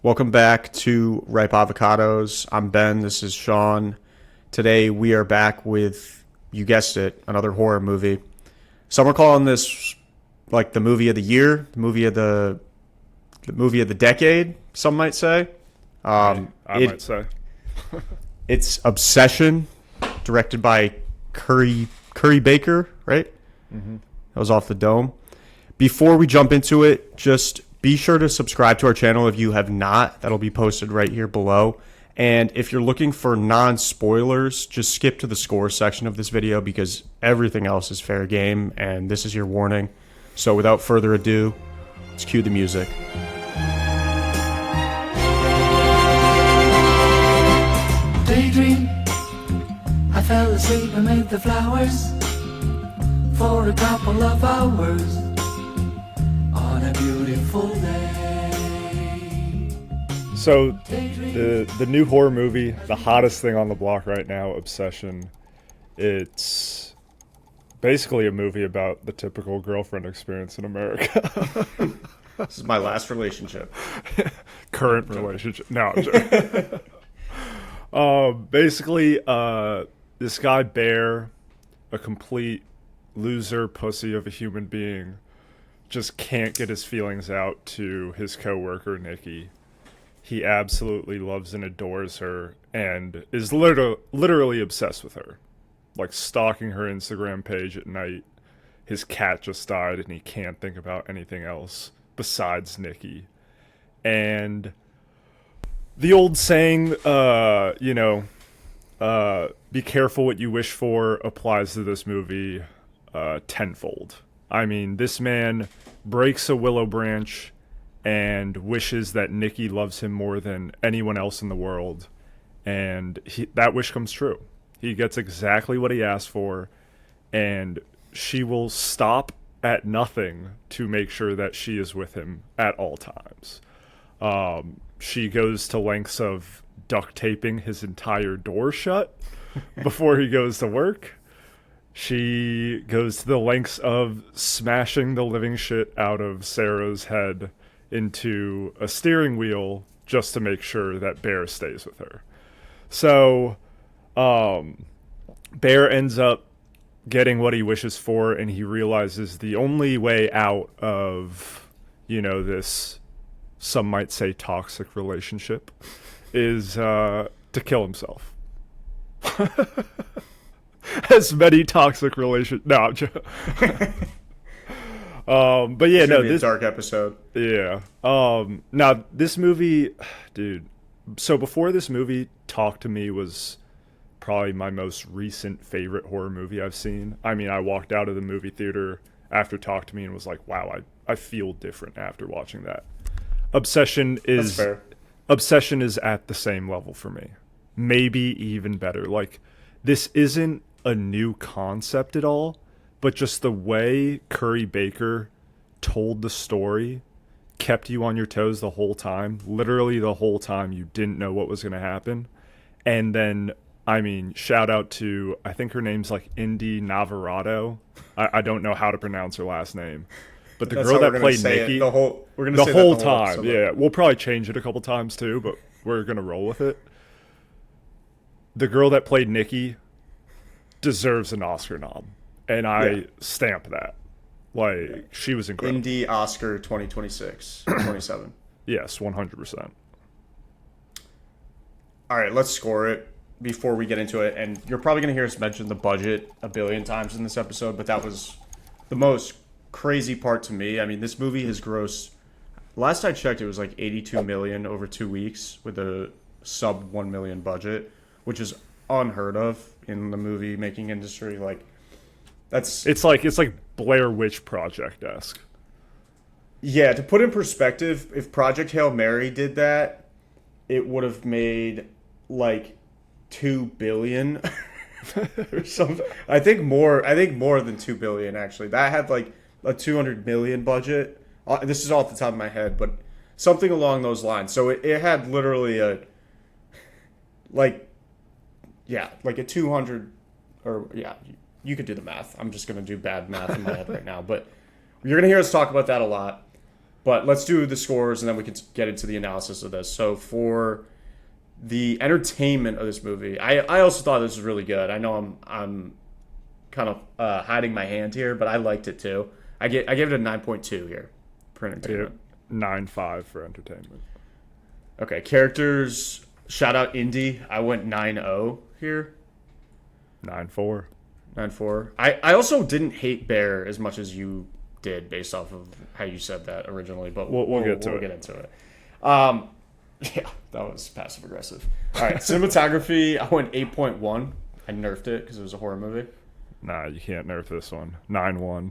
Welcome back to Ripe Avocados. I'm Ben. This is Sean. Today we are back with, you guessed it, another horror movie. Some are calling this like the movie of the year, the movie of the decade. Some might say. I might say. It's Obsession, directed by Curry Baker, right? That was off the dome. Before we jump into it, just be sure to subscribe to our channel if you have not. That'll be posted right here below. And if you're looking for non-spoilers, just skip to the score section of this video because everything else is fair game, and this is your warning. So without further ado, let's cue the music. Daydream, I fell asleep amid the flowers for a couple of hours on a beautiful day. So the new horror movie, the hottest thing on the block right now, Obsession. It's basically a movie about the typical girlfriend experience in America. This is my last relationship. Current relationship. No, I'm joking. Basically, this guy Bear, a complete loser pussy of a human being, just can't get his feelings out to his coworker Nikki. He absolutely loves and adores her and is literally obsessed with her. Like stalking her Instagram page at night. His cat just died and he can't think about anything else besides Nikki. And the old saying, be careful what you wish for applies to this movie tenfold. I mean, this man breaks a willow branch and wishes that Nikki loves him more than anyone else in the world. And that wish comes true. He gets exactly what he asked for, and she will stop at nothing to make sure that she is with him at all times. She goes to lengths of duct taping his entire door shut before he goes to work. She goes to the lengths of smashing the living shit out of Sarah's head into a steering wheel just to make sure that Bear stays with her. So, Bear ends up getting what he wishes for, and he realizes the only way out of, this, some might say, toxic relationship is to kill himself. As many toxic relations. No, I'm joking. But yeah, no, this dark episode. Yeah. Now this movie, dude. So before this movie, Talk to Me was probably my most recent favorite horror movie I've seen. I mean, I walked out of the movie theater after Talk to Me and was like, wow, I feel different after watching that. Obsession is at the same level for me. Maybe even better. Like, this isn't a new concept at all, but just the way Curry Baker told the story kept you on your toes the whole time. Literally the whole time you didn't know what was going to happen. And then, I mean, shout out to, I think her name's like Indy Navarado. I don't know how to pronounce her last name. But the girl that played Nikki the whole time. Yeah, we'll probably change it a couple times too, but we're going to roll with it. The girl that played Nikki deserves an Oscar nom. And I stamp that. Like, she was incredible. Indie Oscar 2026, 27. Yes, 100%. All right, let's score it before we get into it. And you're probably going to hear us mention the budget a billion times in this episode, but that was the most crazy part to me. I mean, this movie has grossed, last I checked, it was like 82 million over 2 weeks with a sub 1 million budget, which is unheard of in the movie making industry. Like, it's like Blair Witch Project-esque. Yeah, to put in perspective, if Project Hail Mary did that, it would have made like 2 billion or something. I think more than 2 billion actually. That had like a 200 million budget. This is off the top of my head, but something along those lines. So it had literally a like a 200 or you could do the math. I'm just going to do bad math in my head right now, but you're going to hear us talk about that a lot. But let's do the scores, and then we can get into the analysis of this. So for the entertainment of this movie, I also thought this was really good. I know I'm kind of hiding my hand here, but I liked it too. I gave it a 9.2 here for entertainment. 9.5 for entertainment. Okay, characters. Shout out Indy. I went 9.0 here. 9.4. 9.4. I also didn't hate Bear as much as you did based off of how you said that originally, but we'll get into it. Yeah, that was passive aggressive. All right, cinematography. I went 8.1. I nerfed it because it was a horror movie. Nah, you can't nerf this one. 9.1.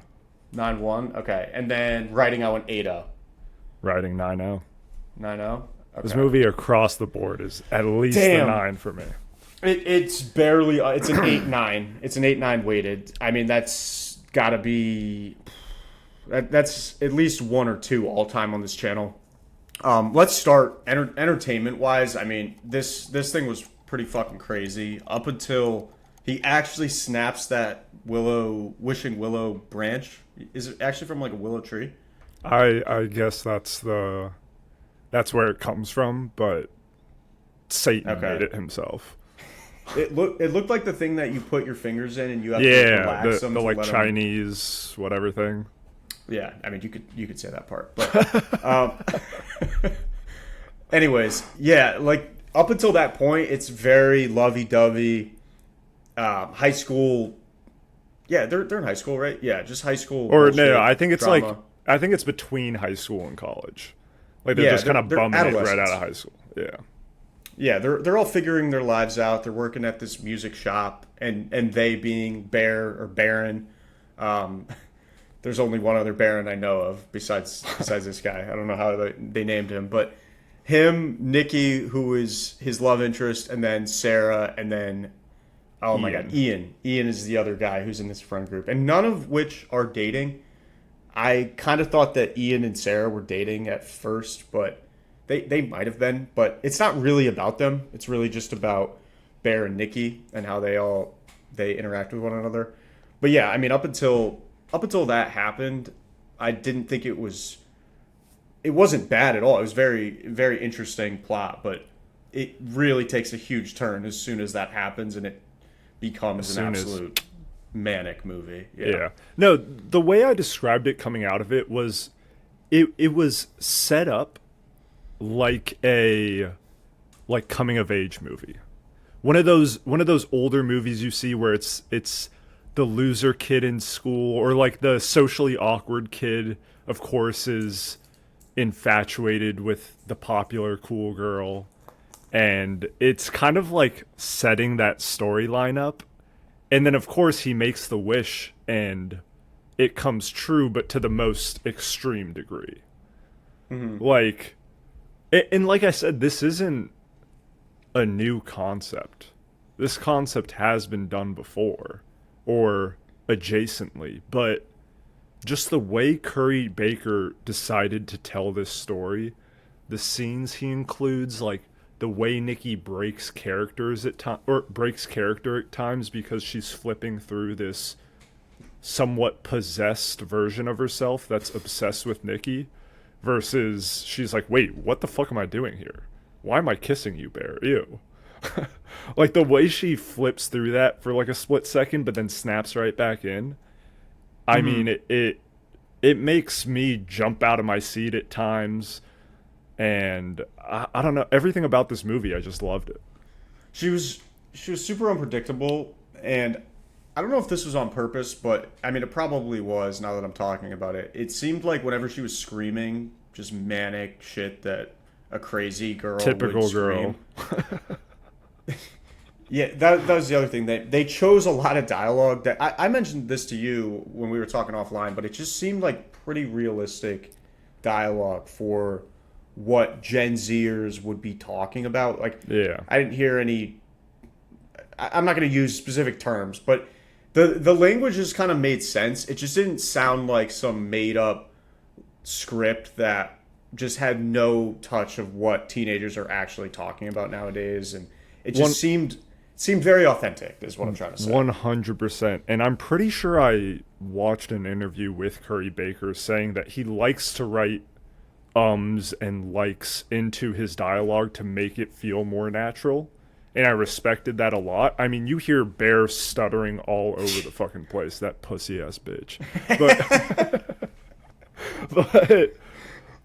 9.1. Okay, and then writing. I went 8.0. Writing 9.0. 9.0. Okay. This movie across the board is at least a 9 for me. It's barely. It's an 8.9. It's an 8.9 weighted. I mean, that's got to be. That's at least 1 or 2 all time on this channel. Let's start entertainment wise. I mean, this thing was pretty fucking crazy up until he actually snaps that wishing willow branch. Is it actually from like a willow tree? I guess that's where it comes from, but Satan made it himself. It looked like the thing that you put your fingers in and you have to relax them. The like Chinese whatever thing. Yeah, I mean you could say that part, but anyways, yeah, like up until that point, it's very lovey-dovey, high school. Yeah, they're in high school, right? Yeah, just high school. Or no, I think it's drama. I think it's between high school and college. Like they're just kind of bumming it right out of high school. Yeah. Yeah, they're all figuring their lives out. They're working at this music shop, and they being Bear or Baron. There's only one other Baron I know of besides this guy. I don't know how they named him, but him, Nikki, who is his love interest, and then Sarah, and then my God, Ian. Ian is the other guy who's in this friend group, and none of which are dating. I kind of thought that Ian and Sarah were dating at first, but they might have been. But it's not really about them. It's really just about Bear and Nikki and how they interact with one another. But yeah, I mean, up until that happened, I didn't think it wasn't bad at all. It was very, very interesting plot, but it really takes a huge turn as soon as that happens, and it becomes an absolute manic movie. Yeah. No, the way I described it coming out of it was it was set up like a coming of age movie. One of those older movies you see where it's the loser kid in school, or like the socially awkward kid, of course, is infatuated with the popular cool girl, and it's kind of like setting that storyline up, and then of course he makes the wish and it comes true, but to the most extreme degree. Mm-hmm. And like I said, this isn't a new concept. This concept has been done before, or adjacently, but just the way Curry Baker decided to tell this story, the scenes he includes, like the way Nikki breaks character at times because she's flipping through this somewhat possessed version of herself that's obsessed with Nikki, versus she's like, wait, what the fuck am I doing here? Why am I kissing you, Bear? Ew. Like the way she flips through that for like a split second but then snaps right back in. I mean, it makes me jump out of my seat at times, and I don't know, everything about this movie, I just loved it. She was super unpredictable, and I don't know if this was on purpose, but I mean it probably was now that I'm talking about it. It seemed like whenever she was screaming just manic shit that a crazy girl typical would girl. Yeah, that was the other thing. They chose a lot of dialogue that I mentioned this to you when we were talking offline, but it just seemed like pretty realistic dialogue for what Gen Zers would be talking about. Like, yeah, I didn't hear any. I'm not going to use specific terms, but the language just kind of made sense. It just didn't sound like some made up script that just had no touch of what teenagers are actually talking about nowadays, and it just seemed very authentic, is what I'm trying to say. 100%. And I'm pretty sure I watched an interview with Curry Baker saying that he likes to write ums and likes into his dialogue to make it feel more natural. And I respected that a lot. I mean, you hear Bear stuttering all over the fucking place, that pussy ass bitch. But, but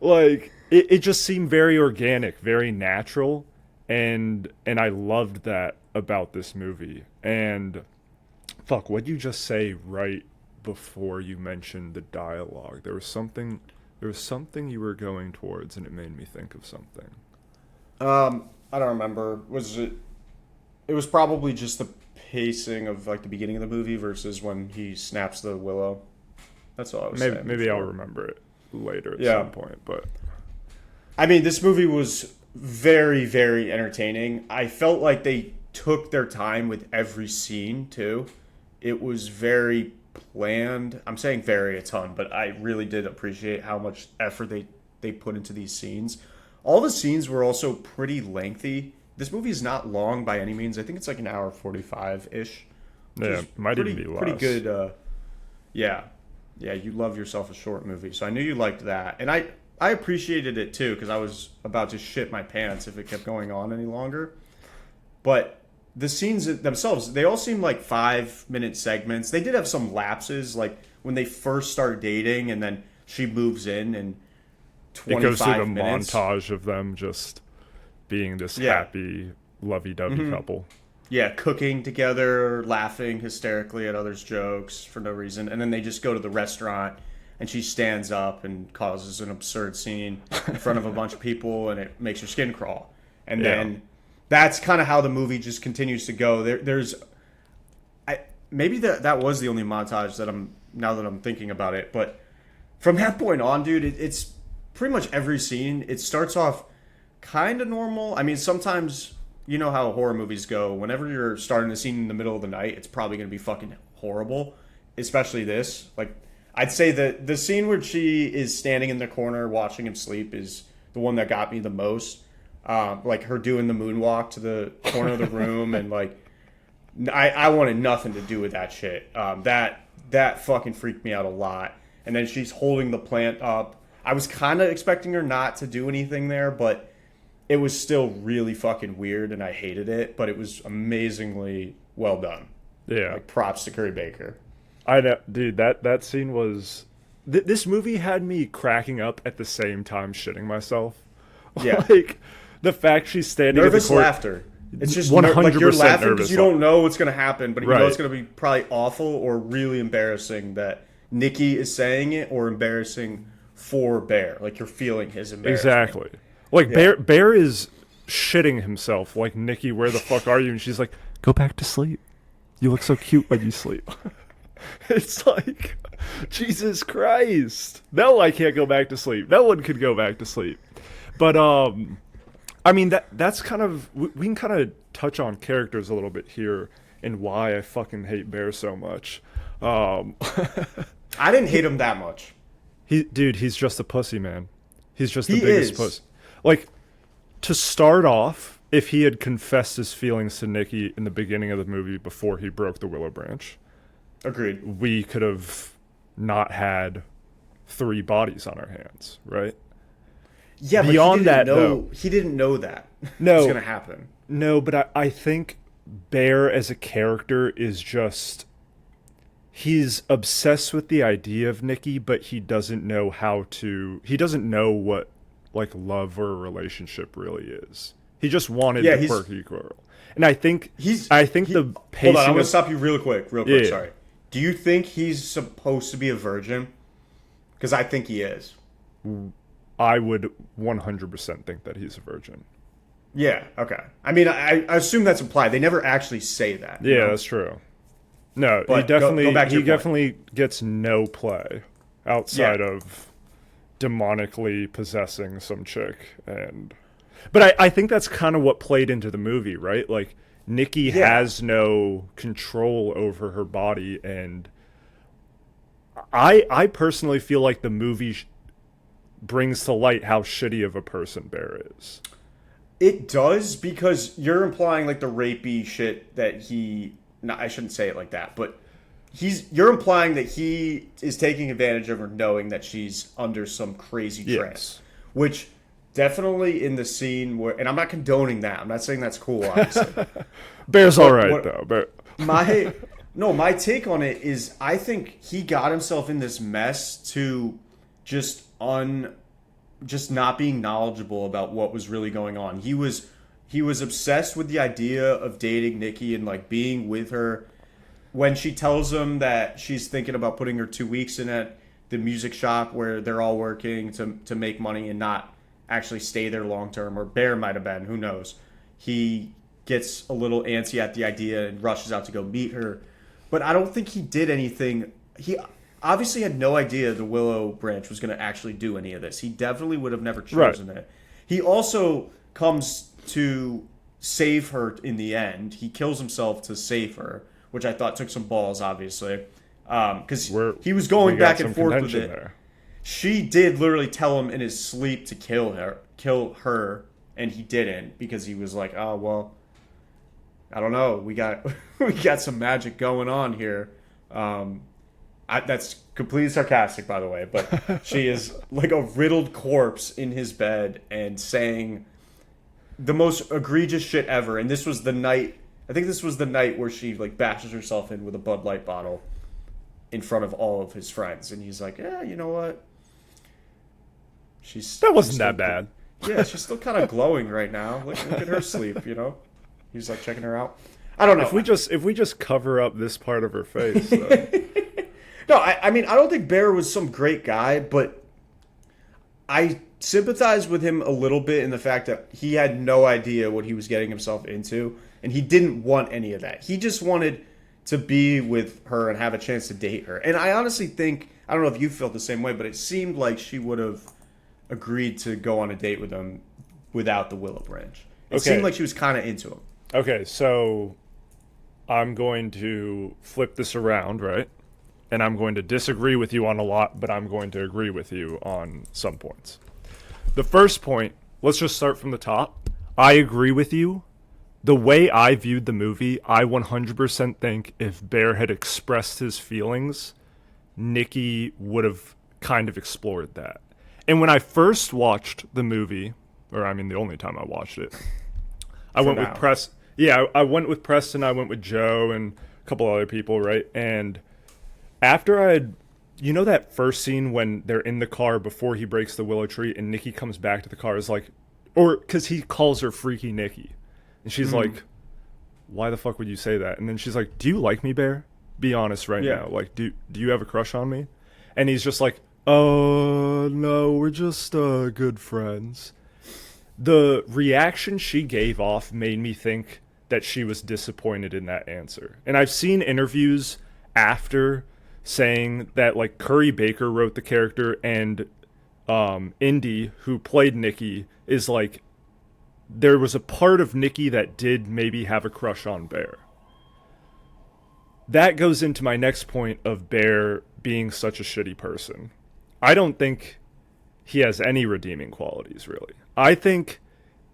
like, it just seemed very organic, very natural. And I loved that about this movie. And fuck, what'd you just say right before you mentioned the dialogue? There was something you were going towards, and it made me think of something. I don't remember. It was probably just the pacing of like the beginning of the movie versus when he snaps the willow. That's all I was saying. Maybe I'll remember it later at some point. But I mean, this movie was very, very entertaining. I felt like they took their time with every scene too. It was very planned. I'm saying very a ton, but I really did appreciate how much effort they put into these scenes. All the scenes were also pretty lengthy. This movie is not long by any means. I think it's like an hour 45-ish. Yeah, might even be less. Pretty good. Yeah, you love yourself a short movie. So I knew you liked that. And I appreciated it too because I was about to shit my pants if it kept going on any longer. But the scenes themselves, they all seem like 5-minute segments. They did have some lapses, like when they first start dating and then she moves in and 25 minutes. It goes through the minutes. montage of them just being this happy, lovey-dovey couple. Yeah, cooking together, laughing hysterically at others' jokes for no reason. And then they just go to the restaurant and she stands up and causes an absurd scene in front of a bunch of people and it makes your skin crawl. And then that's kind of how the movie just continues to go. Maybe that was the only montage that now that I'm thinking about it. But from that point on, dude, it's pretty much every scene. It starts off kind of normal. I mean, sometimes you know how horror movies go. Whenever you're starting a scene in the middle of the night, it's probably going to be fucking horrible. Especially this. Like, I'd say that the scene where she is standing in the corner watching him sleep is the one that got me the most. Like her doing the moonwalk to the corner of the room and like I wanted nothing to do with that shit. That fucking freaked me out a lot. And then she's holding the plant up. I was kind of expecting her not to do anything there, but it was still really fucking weird and I hated it, but it was amazingly well done. Yeah. Like props to Curry Baker. I know, dude, that scene was... this movie had me cracking up at the same time shitting myself. Yeah. Like, the fact she's standing nervous at the court... laughter. It's just 100% like you're laughing nervous because you don't know what's going to happen, but you know Right. it's going to be probably awful or really embarrassing that Nikki is saying it or embarrassing for Bear. Like you're feeling his embarrassment. Exactly. Like, Bear is shitting himself. Like, Nikki, where the fuck are you? And she's like, go back to sleep. You look so cute when you sleep. It's like, Jesus Christ. No, I can't go back to sleep. No one could go back to sleep. But, I mean, that's kind of... We can kind of touch on characters a little bit here and why I fucking hate Bear so much. I didn't hate him that much. Dude, he's just a pussy, man. He's just the biggest pussy. Like, to start off, if he had confessed his feelings to Nikki in the beginning of the movie before he broke the willow branch... Agreed. We could have not had 3 bodies on our hands, right? Yeah, Beyond but though, he didn't know that no, was going to happen. No, but I think Bear as a character is just... He's obsessed with the idea of Nikki, but he doesn't know how to... He doesn't know what, like, love or a relationship really is. He just wanted the quirky girl. And I think... the pacing... Hold on, I'm going to stop you real quick. Yeah. Sorry. Do you think he's supposed to be a virgin? Because I think he is. I would 100% think that he's a virgin. Yeah, okay. I mean, I assume that's implied. They never actually say that. Yeah, that's true. No, but he definitely go back to he your definitely gets no play outside of demonically possessing some chick. But I think that's kind of what played into the movie, right? Like, Nikki has no control over her body, and I personally feel like the movie brings to light how shitty of a person Bear is. It does, because you're implying like the rapey shit that he... No, I shouldn't say it like that, but you're implying that he is taking advantage of her knowing that she's under some crazy trance. which definitely in the scene where, and I'm not condoning that. I'm not saying that's cool, obviously. Bear's all right what- though. But my take on it is I think he got himself in this mess to just not being knowledgeable about what was really going on. He was obsessed with the idea of dating Nikki and like being with her. When she tells him that she's thinking about putting her 2 weeks in at the music shop where they're all working to make money and not actually stay there long term, or Bear might have been, who knows. He gets a little antsy at the idea and rushes out to go meet her. But I don't think he did anything. He obviously had no idea the Willow Branch was going to actually do any of this. He definitely would have never chosen it. He also comes to save her in the end. He kills himself to save her, which I thought took some balls, obviously, because he was going back and forth with it. There. She did literally tell him in his sleep to kill her, and he didn't because he was like, "Oh well, I don't know. We got some magic going on here." That's completely sarcastic, by the way, but she is like a riddled corpse in his bed and saying the most egregious shit ever. And this was the night. I think this was the night where she like bashes herself in with a Bud Light bottle in front of all of his friends, and he's like, "Yeah, you know what? That wasn't that bad. Yeah, she's still kind of glowing right now. Look at her sleep, you know." He's like checking her out. I don't know. If we just cover up this part of her face. No, I mean, I don't think Bear was some great guy, but I sympathize with him a little bit in the fact that he had no idea what he was getting himself into, and he didn't want any of that. He just wanted to be with her and have a chance to date her. And I honestly think, I don't know if you felt the same way, but it seemed like she would have agreed to go on a date with him without the Willow Branch. It seemed like she was kind of into him. Okay, so I'm going to flip this around, right? And I'm going to disagree with you on a lot, but I'm going to agree with you on some points. The first point, let's just start from the top. I agree with you. The way I viewed the movie, I 100% think if Bear had expressed his feelings, Nikki would have kind of explored that. And when I first watched the movie, or I mean the only time I watched it, I went with Preston. Yeah, I went with Preston, I went with Joe and a couple other people, right? And after you know that first scene when they're in the car before he breaks the willow tree and Nikki comes back to the car is like, or because he calls her Freaky Nikki. And she's like, why the fuck would you say that? And then she's like, do you like me, Bear? Be honest right now. Like, do you have a crush on me? And he's just like, oh, no, we're just good friends. The reaction she gave off made me think that she was disappointed in that answer. And I've seen interviews after saying that, like, Curry Baker wrote the character and Indy, who played Nikki, is like, there was a part of Nikki that did maybe have a crush on Bear. That goes into my next point of Bear being such a shitty person. I don't think he has any redeeming qualities, really. I think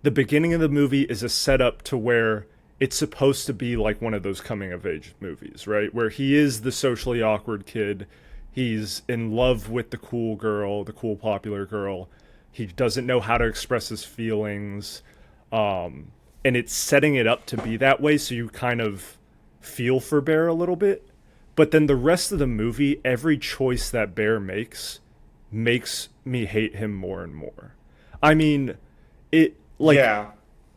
the beginning of the movie is a setup to where it's supposed to be like one of those coming-of-age movies, right? Where he is the socially awkward kid. He's in love with the cool girl, the cool popular girl. He doesn't know how to express his feelings. And it's setting it up to be that way, so you kind of feel for Bear a little bit. But then the rest of the movie, every choice that Bear makes me hate him more and more. I mean,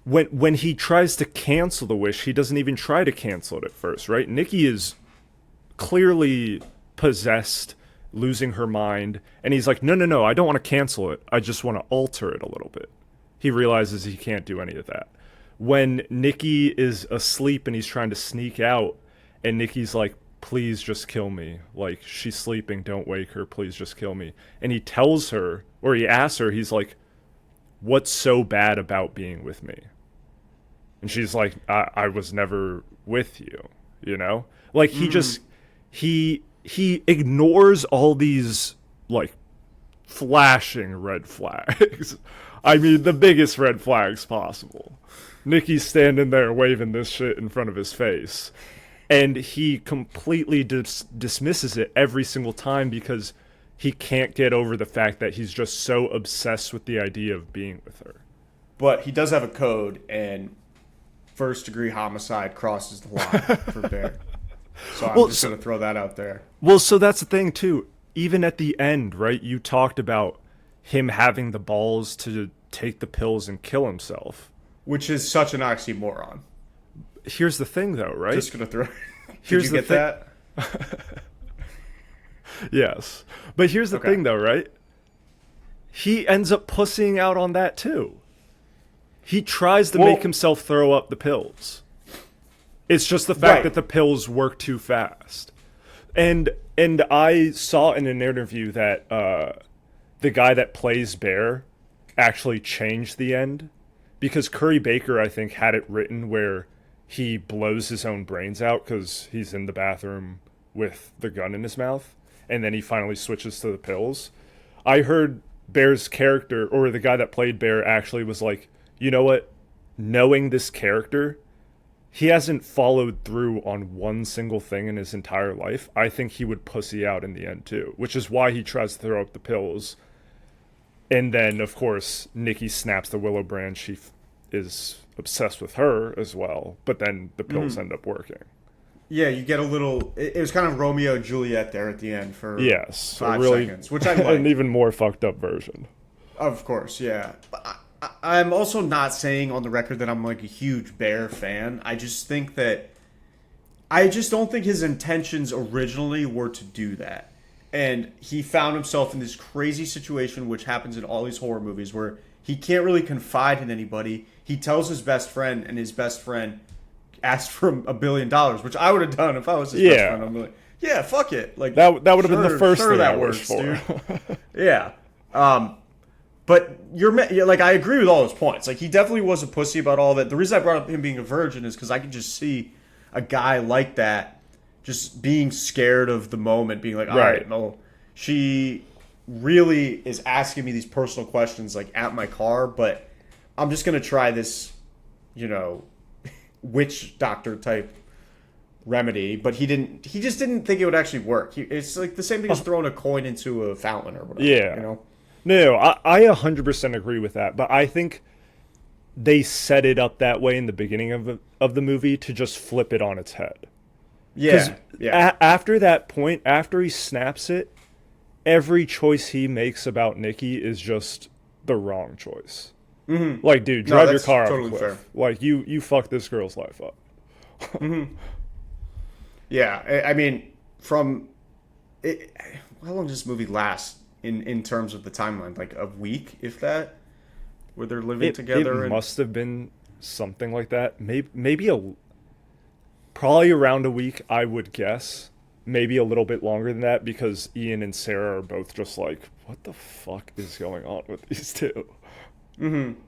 when he tries to cancel the wish, he doesn't even try to cancel it at first, right? Nikki is clearly possessed, losing her mind, and he's like, no, I don't want to cancel it. I just want to alter it a little bit. He realizes he can't do any of that. When Nikki is asleep and he's trying to sneak out, and Nikki's like, please just kill me. Like, she's sleeping, don't wake her, please just kill me. And he tells her, or he asks her, he's like, what's so bad about being with me? And she's like, I was never with you, you know? Like, he ignores all these, like, flashing red flags. I mean, the biggest red flags possible. Nikki's standing there waving this shit in front of his face. And he completely dismisses it every single time because he can't get over the fact that he's just so obsessed with the idea of being with her. But he does have a code, and first-degree homicide crosses the line for Bear. So I'm just going to throw that out there. Well, so that's the thing, too. Even at the end, right, you talked about him having the balls to take the pills and kill himself. Which is such an oxymoron. Here's the thing, though, right? Just going to throw... Here's Did you get that? Yes. But here's the thing, though, right? He ends up pussying out on that, too. He tries to make himself throw up the pills. It's just the fact that the pills work too fast. And I saw in an interview that the guy that plays Bear actually changed the end. Because Curry Baker, I think, had it written where he blows his own brains out because he's in the bathroom with the gun in his mouth. And then he finally switches to the pills. I heard Bear's character, or the guy that played Bear, actually was like, you know what? Knowing this character, he hasn't followed through on one single thing in his entire life. I think he would pussy out in the end too, which is why he tries to throw up the pills. And then, of course, Nikki snaps the willow branch. She is obsessed with her as well, but then the pills end up working. Yeah, you get a little... It was kind of Romeo and Juliet there at the end for 5 seconds, which I like. An even more fucked up version. Of course, yeah. I'm also not saying on the record that I'm like a huge Bear fan. I just think that... I just don't think his intentions originally were to do that. And he found himself in this crazy situation, which happens in all these horror movies, where he can't really confide in anybody. He tells his best friend, and his best friend asked for $1 billion, which I would have done if I was his best friend. I'm like, yeah, fuck it. Like that would have been the first thing that works for. Dude. Yeah. But you're like, I agree with all his points. Like, he definitely was a pussy about all that. The reason I brought up him being a virgin is because I could just see a guy like that just being scared of the moment, being like, all right, no, she really is asking me these personal questions, like, at my car, but I'm just going to try this, witch doctor type remedy. But he just didn't think it would actually work. It's like the same thing as throwing a coin into a fountain or whatever. Yeah. No, I 100% agree with that, but I think they set it up that way in the beginning of the movie to just flip it on its head. Yeah. After that point, after he snaps it, every choice he makes about Nikki is just the wrong choice. Mm-hmm. Like, dude, drive your car off a cliff. Fair. Like, you fucked this girl's life up. Mm-hmm. Yeah, I mean, how long does this movie last in terms of the timeline? Like a week, if that? Where they're living together? It must have been something like that. Maybe probably around a week, I would guess. Maybe a little bit longer than that, because Ian and Sarah are both just like, what the fuck is going on with these two? Mm-hmm.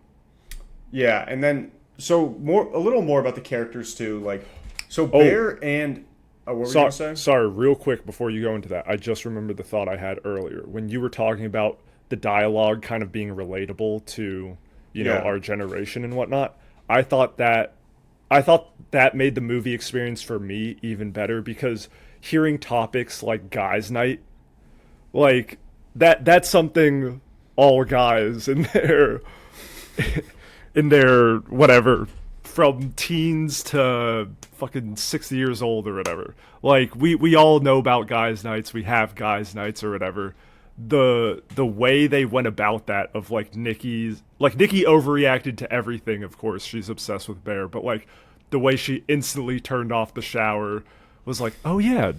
Yeah, and then a little more about the characters too. Like, so Bear and what were you gonna say? Sorry, real quick before you go into that, I just remembered the thought I had earlier when you were talking about the dialogue kind of being relatable to our generation and whatnot. I thought that made the movie experience for me even better, because hearing topics like guys' night, like that's something all guys in their whatever, from teens to fucking 60 years old or whatever. Like, we all know about guys' nights. We have guys' nights or whatever. The way they went about that, of like Nikki overreacted to everything. Of course, she's obsessed with Bear, but like the way she instantly turned off the shower was like, oh yeah,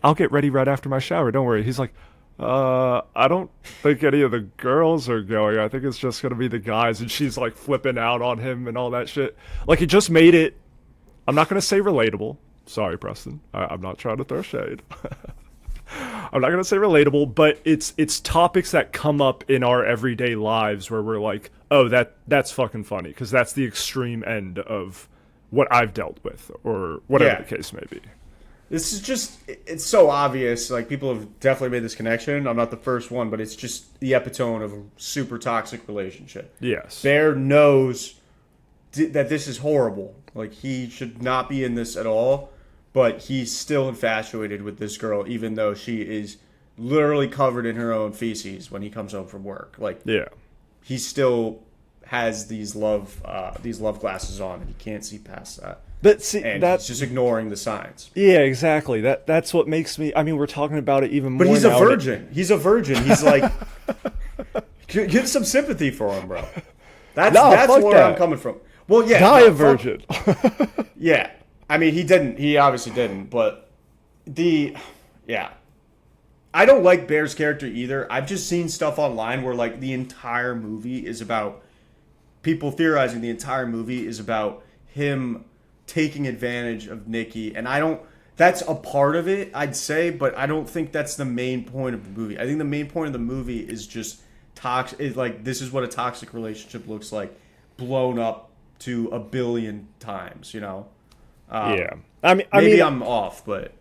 I'll get ready right after my shower. Don't worry. He's like, I don't think any of the girls are going. I think it's just going to be the guys. And she's like flipping out on him and all that shit. Like, it just made it, I'm not going to say relatable. Sorry, Preston. I'm not trying to throw shade. I'm not going to say relatable, but it's topics that come up in our everyday lives where we're like, oh, that's fucking funny, because that's the extreme end of what I've dealt with, or whatever the case may be. This is just, it's so obvious. Like, people have definitely made this connection. I'm not the first one, but it's just the epitome of a super toxic relationship. Yes. Bear knows that this is horrible. Like, he should not be in this at all, but he's still infatuated with this girl, even though she is literally covered in her own feces when he comes home from work. Like, Yeah. he still has these love glasses on, and he can't see past that. But see, And that's he's just ignoring the signs. yeah, exactly. That's what makes me. I mean, we're talking about it even more. But he's a now, virgin. He's a virgin. He's like, get some sympathy for him, bro. That's fuck where that. I'm coming from. Well, yeah, Die no, a virgin. Yeah, I mean, he didn't. He obviously didn't. But yeah, I don't like Bear's character either. I've just seen stuff online where like the entire movie is about people theorizing the entire movie is about him taking advantage of Nikki, and I don't. That's a part of it, I'd say, but I don't think that's the main point of the movie. I think the main point of the movie is just toxic. Is like this is what a toxic relationship looks like, blown up to a billion times. You know. Yeah. Maybe I'm off, but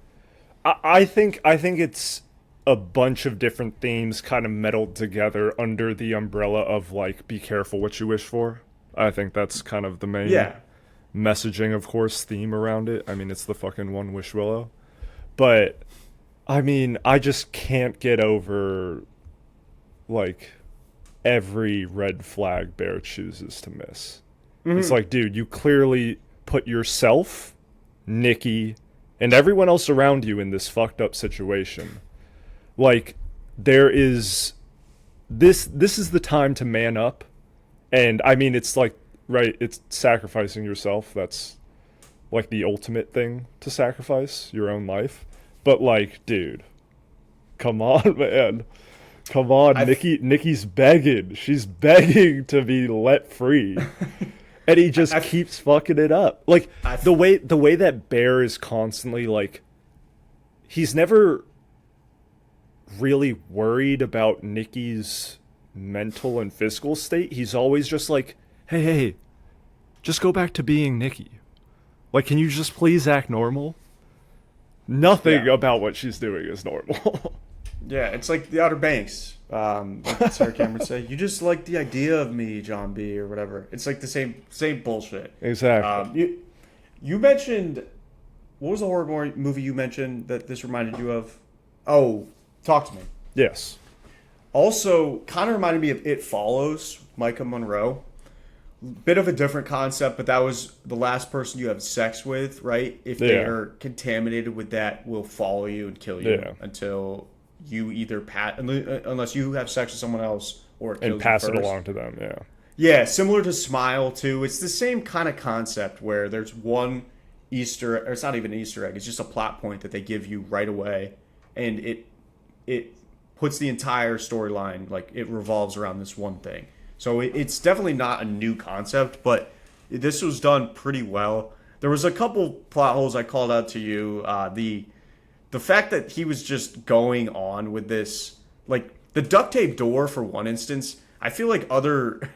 I think it's a bunch of different themes kind of melded together under the umbrella of like be careful what you wish for. I think that's kind of the main messaging, of course, theme around it. I mean, it's the fucking One Wish Willow. But I mean, I just can't get over like every red flag Bear chooses to miss. Mm-hmm. It's like, dude, you clearly put yourself, Nikki, and everyone else around you in this fucked up situation. Like, there is this is the time to man up. And I mean, it's like, right, it's sacrificing yourself. That's like the ultimate thing to sacrifice, your own life. But like, dude, come on, man. Come on, Nikki's begging. She's begging to be let free. And he just keeps fucking it up. Like the way that Bear is constantly like, he's never really worried about Nikki's mental and physical state. He's always just like, hey, just go back to being Nikki. Like, can you just please act normal? Nothing about what she's doing is normal. Yeah, it's like the Outer Banks. Like Sarah Cameron say, you just like the idea of me, John B, or whatever. It's like the same bullshit. Exactly. You mentioned, what was the horror movie you mentioned that this reminded you of? Oh, Talk to Me. Yes. Also, kind of reminded me of It Follows, Micah Monroe. Bit of a different concept, but that was the last person you have sex with, right? If they are contaminated with that, will follow you and kill you until you either unless you have sex with someone else or it kills and pass you it first. along to them. Yeah. Yeah, similar to Smile too. It's the same kind of concept where there's one Easter, or it's not even an Easter egg. It's just a plot point that they give you right away, and it puts the entire storyline, like it revolves around this one thing. So it's definitely not a new concept, but this was done pretty well. There was a couple plot holes I called out to you. The fact that he was just going on with this, like the duct tape door, for one instance. I feel like other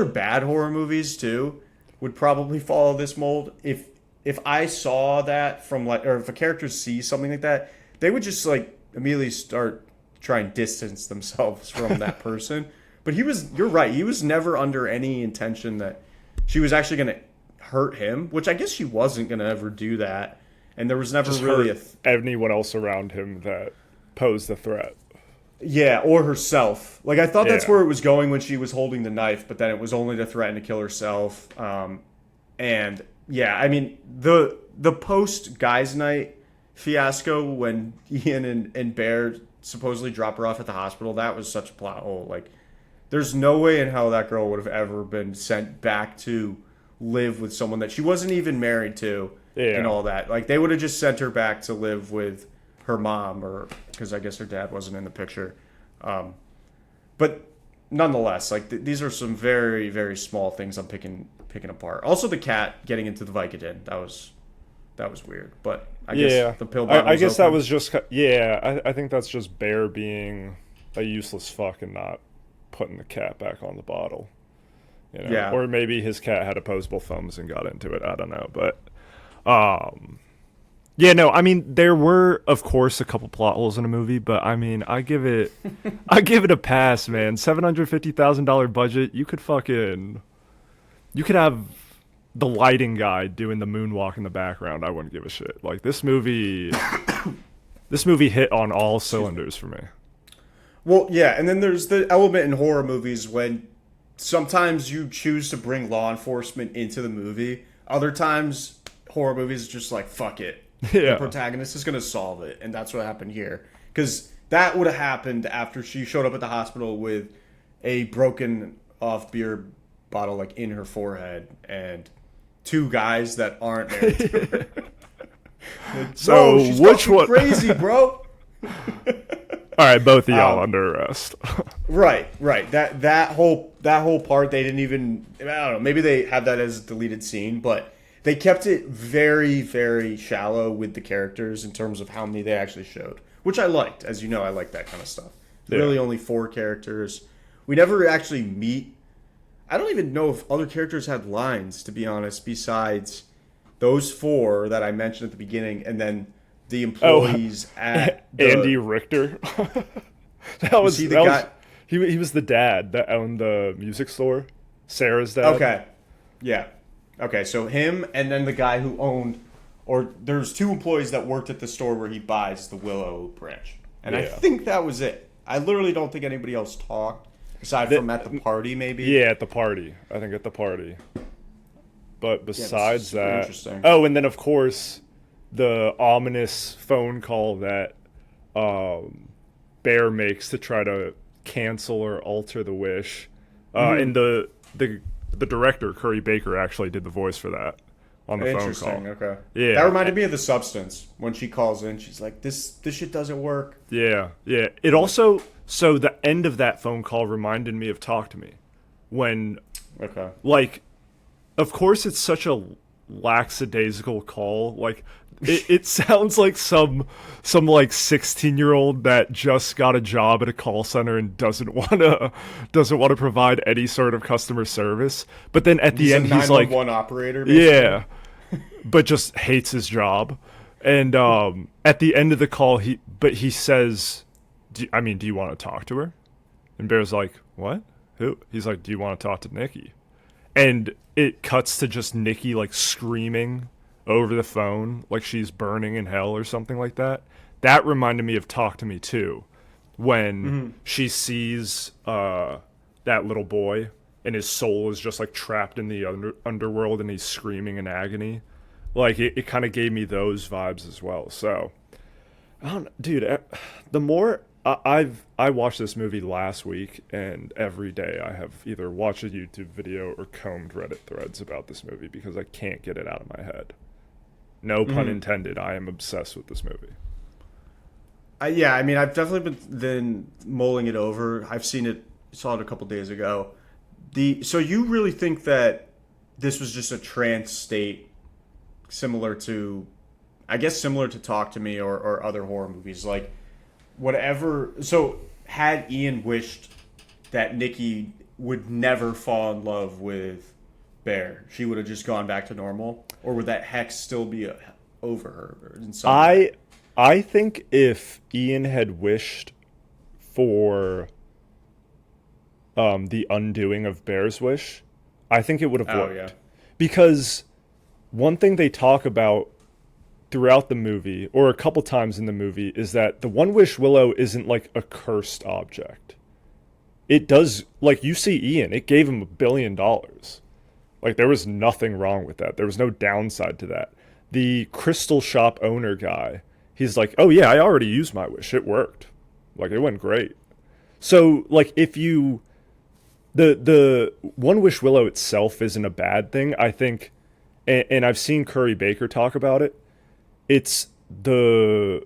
bad horror movies too would probably follow this mold. If I saw that from like, or if a character sees something like that, they would just like immediately start try and distance themselves from that person. But you're right, he was never under any intention that she was actually going to hurt him, which I guess she wasn't going to ever do that. And there was never just really anyone else around him that posed a threat. Yeah, or herself. Like, I thought that's where it was going when she was holding the knife, but then it was only to threaten to kill herself. And yeah, I mean, the post guys' night fiasco when Ian and Bear supposedly drop her off at the hospital, that was such a plot hole. Like, there's no way in hell that girl would have ever been sent back to live with someone that she wasn't even married to and all that. Like, they would have just sent her back to live with her mom, or because I guess her dad wasn't in the picture. But nonetheless, like these are some very, very small things I'm picking apart. Also, the cat getting into the Vicodin, that was weird. But I guess the pill bottle I guess open. that was just I think that's just Bear being a useless fuck and not putting the cat back on the bottle. You know? Yeah. Or maybe his cat had opposable thumbs and got into it. I don't know, but yeah, no, I mean, there were, of course, a couple plot holes in a movie, but I mean, I give it a pass, man. $750,000 budget, you could have the lighting guy doing the moonwalk in the background. I wouldn't give a shit. Like, this movie, This movie hit on all cylinders for me. Well, yeah, and then there's the element in horror movies when sometimes you choose to bring law enforcement into the movie. Other times, horror movies are just like, fuck it. Yeah. The protagonist is going to solve it, and that's what happened here. Because that would have happened after she showed up at the hospital with a broken off beer bottle like in her forehead and two guys that aren't married to her. Like, So, she's which fucking one- crazy, bro. All right, both of y'all under arrest. Right. That whole part they didn't even, I don't know, maybe they had that as a deleted scene, but they kept it very, very shallow with the characters in terms of how many they actually showed, which I liked. As you know, I like that kind of stuff. Yeah. Really only 4 characters. We never actually meet. I don't even know if other characters had lines, to be honest, besides those 4 that I mentioned at the beginning, and then the employees at the, Andy Richter. That was he the that guy? was, he was the dad that owned the music store. Sarah's dad. Okay. Yeah. Okay, so him and then the guy who owned, or there's 2 employees that worked at the store where he buys the Willow branch. And I Yeah. think that was it. I literally don't think anybody else talked, aside from at the party, maybe. Yeah, at the party. I think at the party. But besides super that, interesting. oh, and then of course the ominous phone call that Bear makes to try to cancel or alter the wish, and the director Curry Baker actually did the voice for that on the phone Interesting, call. okay. Yeah. That reminded me of The Substance. When she calls in, she's like, this shit doesn't work. Yeah. It also, so the end of that phone call reminded me of Talk to Me, when Okay. like, of course it's such a lackadaisical call. Like, it sounds like some like 16-year-old that just got a job at a call center and doesn't want to provide any sort of customer service. But then at the end he's like, 911 operator. Basically. yeah, but just hates his job. And at the end of the call, he says, do you want to talk to her? And Bear's like, what? Who? He's like, do you want to talk to Nikki? And it cuts to just Nikki like screaming over the phone like she's burning in hell or something like that. That reminded me of Talk to Me too, when she sees that little boy and his soul is just like trapped in the underworld and he's screaming in agony. Like it kind of gave me those vibes as well. So I don't know, dude, the more I watched this movie last week, and every day I have either watched a YouTube video or combed Reddit threads about this movie because I can't get it out of my head. No pun intended. I am obsessed with this movie. Yeah, I mean, I've definitely been mulling it over. I've saw it a couple days ago. So you really think that this was just a trance state, similar to Talk to Me or other horror movies, like whatever. So had Ian wished that Nikki would never fall in love with Bear, she would have just gone back to normal, or would that hex still be over her in some way? I think if Ian had wished for the undoing of Bear's wish, I think it would have worked. Yeah. Because one thing they talk about throughout the movie, or a couple times in the movie, is that the One Wish Willow isn't like a cursed object. It does, like, you see Ian, it gave him $1 billion. Like, there was nothing wrong with that. There was no downside to that. The crystal shop owner guy, he's like, oh yeah, I already used my wish. It worked. Like, it went great. So, like, if you... The One Wish Willow itself isn't a bad thing, I think, and I've seen Curry Baker talk about it. It's where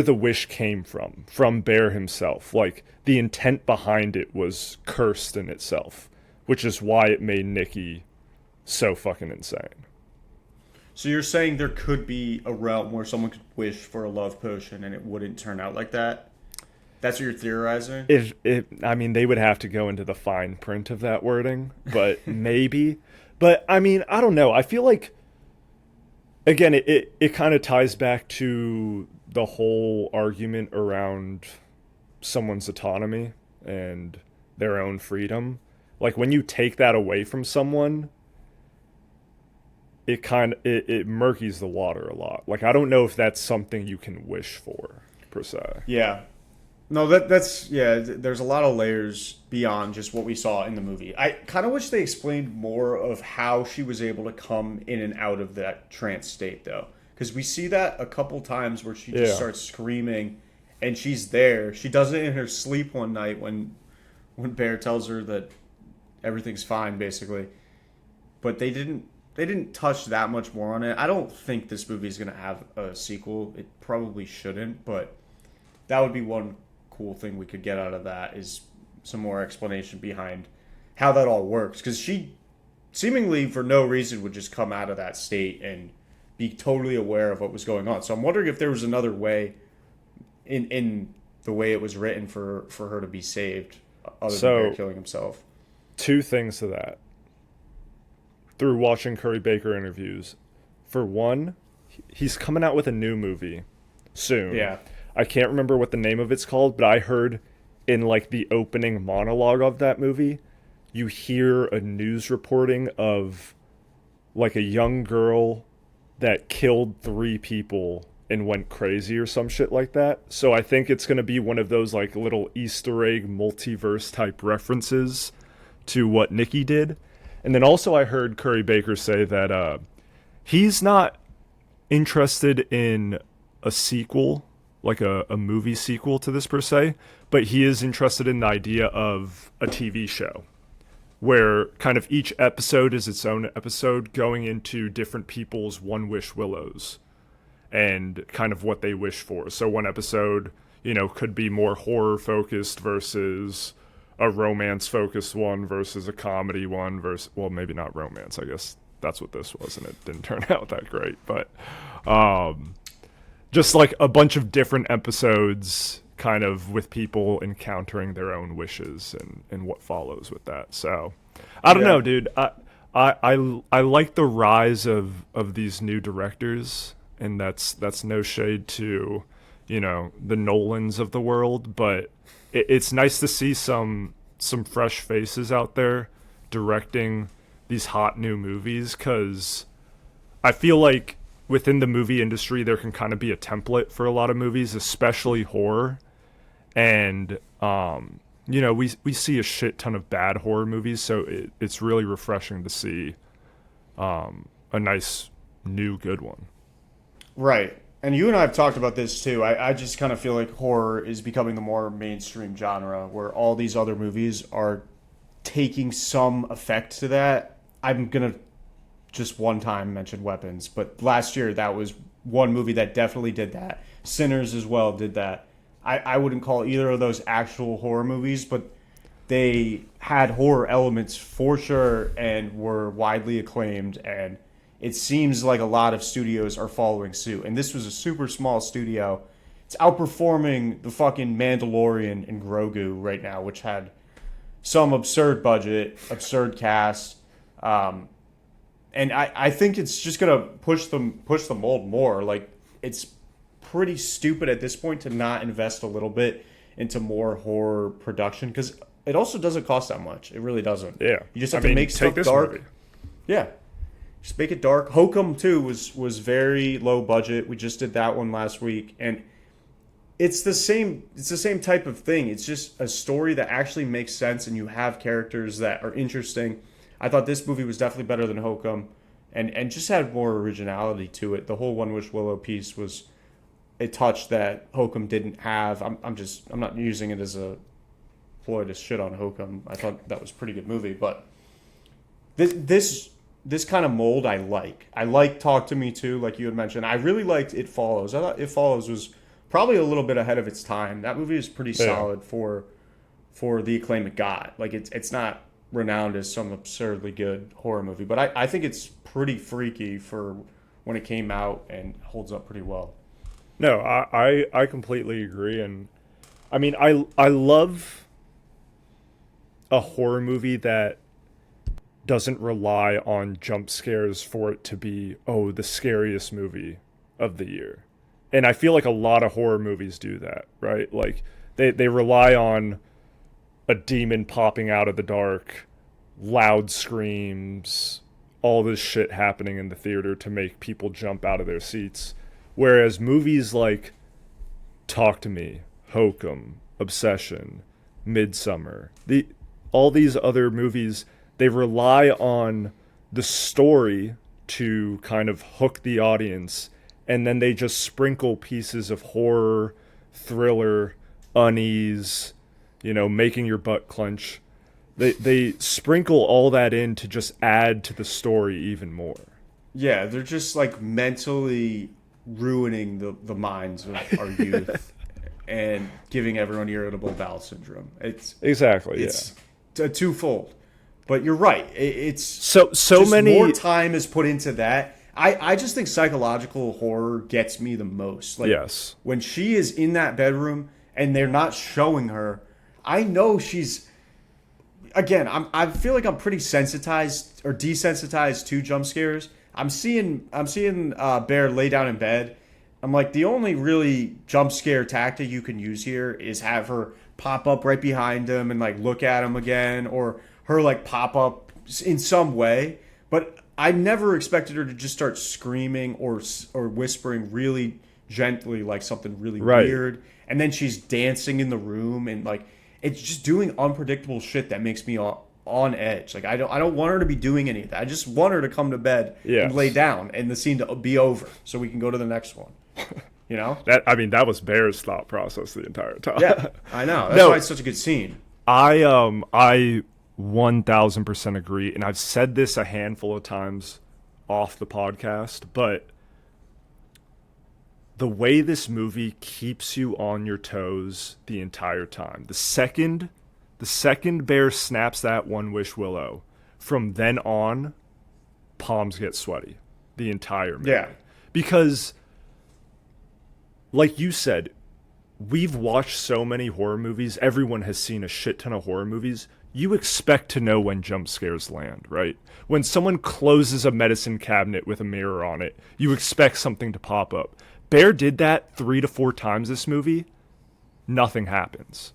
the wish came from Bear himself. Like, the intent behind it was cursed in itself, which is why it made Nikki so fucking insane. So you're saying there could be a realm where someone could wish for a love potion and it wouldn't turn out like that? That's what you're theorizing? I mean, they would have to go into the fine print of that wording, but maybe. But, I mean, I don't know. I feel like, again, it kind of ties back to the whole argument around someone's autonomy and their own freedom. Like, when you take that away from someone, it murkies the water a lot. Like, I don't know if that's something you can wish for per se. Yeah. No, that's yeah. There's a lot of layers beyond just what we saw in the movie. I kind of wish they explained more of how she was able to come in and out of that trance state, though, because we see that a couple times where she just starts screaming, and she's there. She does it in her sleep one night when Bear tells her that everything's fine, basically. But they didn't touch that much more on it. I don't think this movie is gonna have a sequel. It probably shouldn't, but that would be one cool thing we could get out of that, is some more explanation behind how that all works, because she seemingly for no reason would just come out of that state and be totally aware of what was going on. So I'm wondering if there was another way in the way it was written for her to be saved other than Bear killing himself. Two things to that. Through watching Curry Baker interviews, for one, he's coming out with a new movie soon. Yeah. I can't remember what the name of it's called, but I heard in like the opening monologue of that movie, you hear a news reporting of like a young girl that killed 3 people and went crazy or some shit like that. So I think it's going to be one of those like little Easter egg multiverse type references to what Nikki did. And then also I heard Curry Baker say that he's not interested in a sequel, like a movie sequel to this per se, but he is interested in the idea of a TV show where kind of each episode is its own episode going into different people's One Wish Willows and kind of what they wish for. So one episode, you know, could be more horror focused versus a romance focused one versus a comedy one versus, well, maybe not romance. I guess that's what this was, and it didn't turn out that great. But just like a bunch of different episodes kind of with people encountering their own wishes and what follows with that. So I don't know, dude. I like the rise of these new directors, and that's no shade to, you know, the Nolans of the world, but it's nice to see some fresh faces out there directing these hot new movies, because I feel like within the movie industry there can kind of be a template for a lot of movies, especially horror. And you know, we see a shit ton of bad horror movies, so it's really refreshing to see a nice new good one. Right. And you and I have talked about this too. I just kind of feel like horror is becoming the more mainstream genre, where all these other movies are taking some effect to that. I'm going to just one time mention Weapons, but last year that was one movie that definitely did that. Sinners as well did that. I wouldn't call either of those actual horror movies, but they had horror elements for sure and were widely acclaimed, and it seems like a lot of studios are following suit. And this was a super small studio. It's outperforming the fucking Mandalorian and Grogu right now, which had some absurd budget, absurd cast. And I think it's just going to push the mold more. Like, it's pretty stupid at this point to not invest a little bit into more horror production, because it also doesn't cost that much. It really doesn't. Yeah. You just have to make stuff dark. Movie. Yeah. Just make it dark. Hokum too was very low budget. We just did that one last week, and it's the same type of thing. It's just a story that actually makes sense, and you have characters that are interesting. I thought this movie was definitely better than Hokum, and just had more originality to it. The whole One Wish Willow piece was a touch that Hokum didn't have. I'm not using it as a ploy to shit on Hokum. I thought that was a pretty good movie, but this kind of mold I like. I like Talk to Me Too, like you had mentioned. I really liked It Follows. I thought It Follows was probably a little bit ahead of its time. That movie is pretty solid for the acclaim it got. Like, it's not renowned as some absurdly good horror movie, but I think it's pretty freaky for when it came out, and holds up pretty well. No, I completely agree. And I mean, I love a horror movie that doesn't rely on jump scares for it to be, oh, the scariest movie of the year. And I feel like a lot of horror movies do that, right? Like, they rely on a demon popping out of the dark, loud screams, all this shit happening in the theater to make people jump out of their seats. Whereas movies like Talk to Me, Hokum, Obsession, Midsummer, all these other movies, they rely on the story to kind of hook the audience, and then they just sprinkle pieces of horror, thriller, unease, making your butt clench. They sprinkle all that in to just add to the story even more. Yeah, they're just like mentally ruining the minds of our youth and giving everyone irritable bowel syndrome. It's a twofold. But you're right. It's so many more time is put into that. I just think psychological horror gets me the most. Like, yes. When she is in that bedroom and they're not showing her, I know she's. Again, I feel like I'm pretty sensitized or desensitized to jump scares. I'm seeing Bear lay down in bed. I'm like, the only really jump scare tactic you can use here is have her pop up right behind him and like look at him again, or her like pop up in some way. But I never expected her to just start screaming or whispering really gently, like something really weird. And then she's dancing in the room, and like it's just doing unpredictable shit that makes me on edge. Like I don't want her to be doing any of that. I just want her to come to bed and lay down and the scene to be over so we can go to the next one. That was Bear's thought process the entire time. Yeah, I know. That's why it's such a good scene. I 1000% agree, and I've said this a handful of times off the podcast, but the way this movie keeps you on your toes the entire time. The second Bear snaps that one wish willow, from then on, palms get sweaty the entire movie. Yeah. Because, like you said, we've watched so many horror movies. Everyone has seen a shit ton of horror movies. You expect to know when jump scares land, right? When someone closes a medicine cabinet with a mirror on it, you expect something to pop up. Bear did that 3 to 4 times this movie. Nothing happens.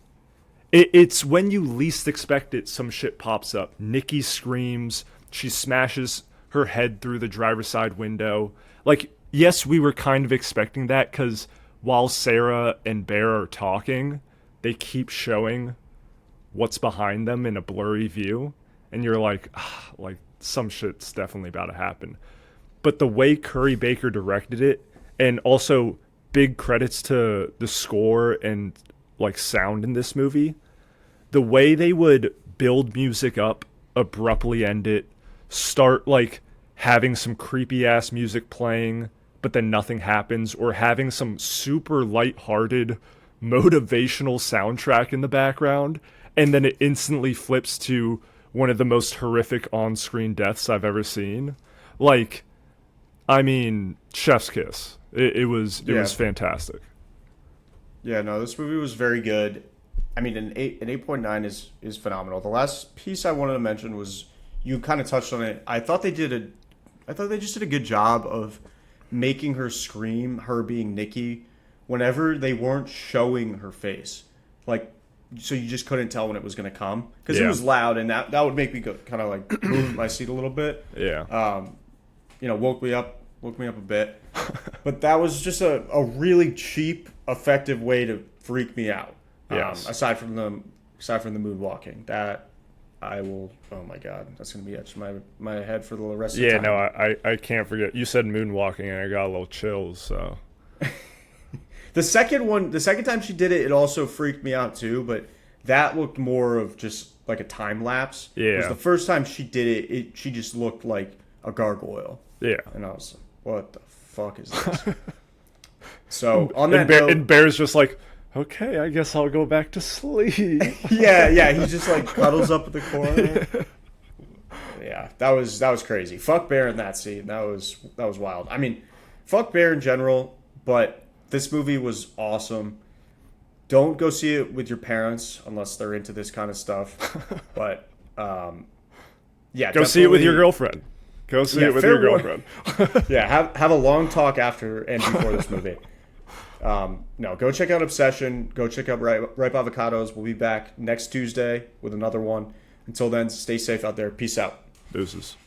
It's when you least expect it, some shit pops up. Nikki screams. She smashes her head through the driver's side window. Like, yes, we were kind of expecting that because while Sarah and Bear are talking, they keep showing what's behind them in a blurry view. And you're like some shit's definitely about to happen. But the way Curry Baker directed it, and also big credits to the score and like sound in this movie, the way they would build music up, abruptly end it, start like having some creepy ass music playing, but then nothing happens, or having some super lighthearted motivational soundtrack in the background, and then it instantly flips to one of the most horrific on-screen deaths I've ever seen. Like, I mean, chef's kiss. It was fantastic. Yeah, no, this movie was very good. I mean, an 8.9 is phenomenal. The last piece I wanted to mention was, you kind of touched on it. I thought they just did a good job of making her scream, her being Nikki, whenever they weren't showing her face. Like, so you just couldn't tell when it was going to come, because it was loud, and that would make me go, kind of like move my seat a little bit. Yeah. Woke me up a bit. But that was just a really cheap, effective way to freak me out. Yes. Aside from the moonwalking, that I will. Oh my god, that's gonna be etched in my head for the rest of the time. Yeah, no, I can't forget. You said moonwalking, and I got a little chills. So the second time she did it, it also freaked me out too. But that looked more of just like a time lapse. Yeah. Because the first time she did it, she just looked like a gargoyle. Yeah. And I was like, what the fuck is this? So on that note, and Bear's just like, okay, I guess I'll go back to sleep. yeah, he just like cuddles up at the corner. Yeah, that was crazy. Fuck Bear in that scene. That was wild. I mean, fuck Bear in general, but this movie was awesome. Don't go see it with your parents unless they're into this kind of stuff. But yeah, go see it with your girlfriend. Go see it with your girlfriend. Yeah, have a long talk after and before this movie. No, go check out Obsession. Go check out Ripe Avocados. We'll be back next Tuesday with another one. Until then, stay safe out there. Peace out. Deuces.